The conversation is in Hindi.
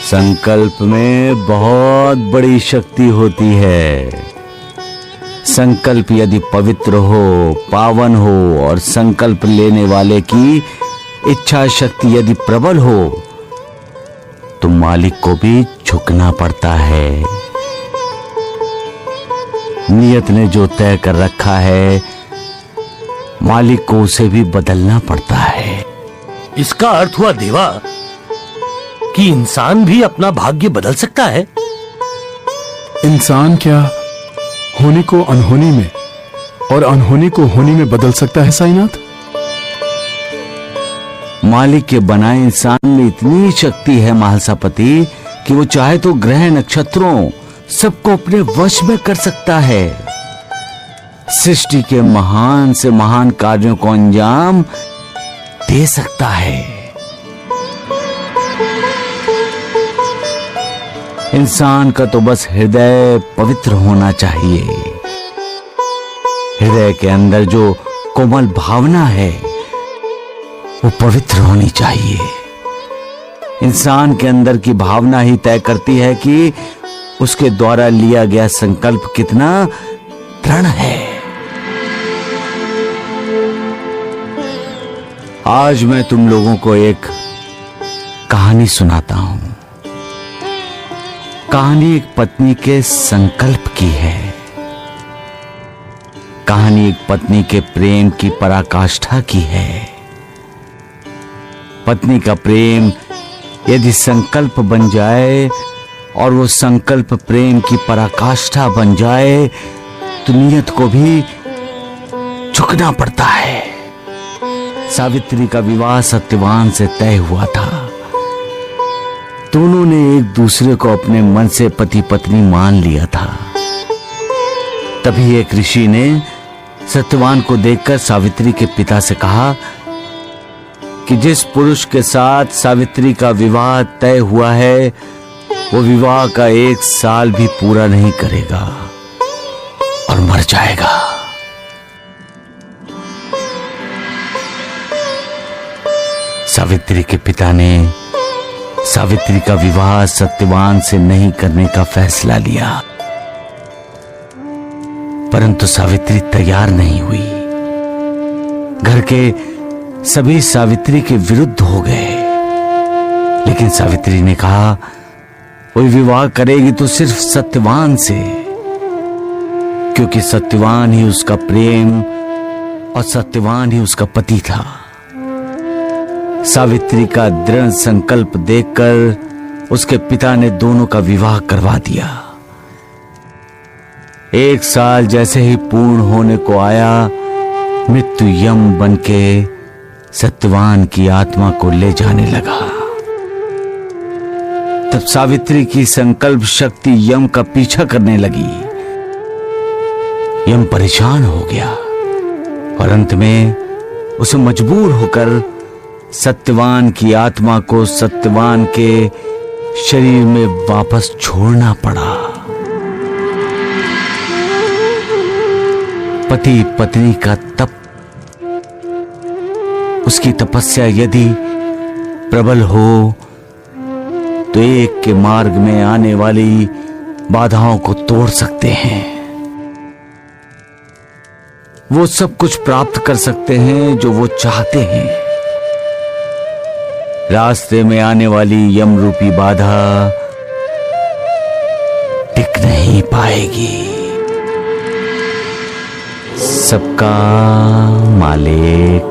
संकल्प में बहुत बड़ी शक्ति होती है। संकल्प यदि पवित्र हो, पावन हो और संकल्प लेने वाले की इच्छा शक्ति यदि प्रबल हो तो मालिक को भी झुकना पड़ता है। नियत ने जो तय कर रखा है मालिक को उसे भी बदलना पड़ता है। इसका अर्थ हुआ देवा कि इंसान भी अपना भाग्य बदल सकता है। इंसान क्या होने को अनहोनी में और अनहोनी को होनी में बदल सकता है साईनाथ? मालिक के बनाए इंसान में इतनी शक्ति है महालसापति कि वो चाहे तो ग्रह नक्षत्रों सबको अपने वश में कर सकता है। सृष्टि के महान से महान कार्यों को अंजाम दे सकता है। इंसान का तो बस हृदय पवित्र होना चाहिए। हृदय के अंदर जो कोमल भावना है वो पवित्र होनी चाहिए। इंसान के अंदर की भावना ही तय करती है कि उसके द्वारा लिया गया संकल्प कितना दृढ़ है। आज मैं तुम लोगों को एक कहानी सुनाता हूं। कहानी एक पत्नी के संकल्प की है। कहानी एक पत्नी के प्रेम की पराकाष्ठा की है। पत्नी का प्रेम यदि संकल्प बन जाए और वो संकल्प प्रेम की पराकाष्ठा बन जाए तो नियत को भी झुकना पड़ता है। सावित्री का विवाह सत्यवान से तय हुआ था। दोनों ने एक दूसरे को अपने मन से पति पत्नी मान लिया था। तभी एक ऋषि ने सत्यवान को देखकर सावित्री के पिता से कहा कि जिस पुरुष के साथ सावित्री का विवाह तय हुआ है वो विवाह का 1 साल भी पूरा नहीं करेगा और मर जाएगा। सावित्री के पिता ने सावित्री का विवाह सत्यवान से नहीं करने का फैसला लिया, परंतु सावित्री तैयार नहीं हुई। घर के सभी सावित्री के विरुद्ध हो गए, लेकिन सावित्री ने कहा वो विवाह करेगी तो सिर्फ सत्यवान से, क्योंकि सत्यवान ही उसका प्रेम और सत्यवान ही उसका पति था। सावित्री का दृढ़ संकल्प देखकर उसके पिता ने दोनों का विवाह करवा दिया। 1 साल जैसे ही पूर्ण होने को आया, मृत्यु यम बनके सत्यवान की आत्मा को ले जाने लगा। तब सावित्री की संकल्प शक्ति यम का पीछा करने लगी। यम परेशान हो गया और अंत में उसे मजबूर होकर सत्यवान की आत्मा को सत्यवान के शरीर में वापस छोड़ना पड़ा। पति पत्नी का तप, उसकी तपस्या यदि प्रबल हो तो एक के मार्ग में आने वाली बाधाओं को तोड़ सकते हैं। वो सब कुछ प्राप्त कर सकते हैं जो वो चाहते हैं। रास्ते में आने वाली यम रूपी बाधा टिक नहीं पाएगी। सबका मालिक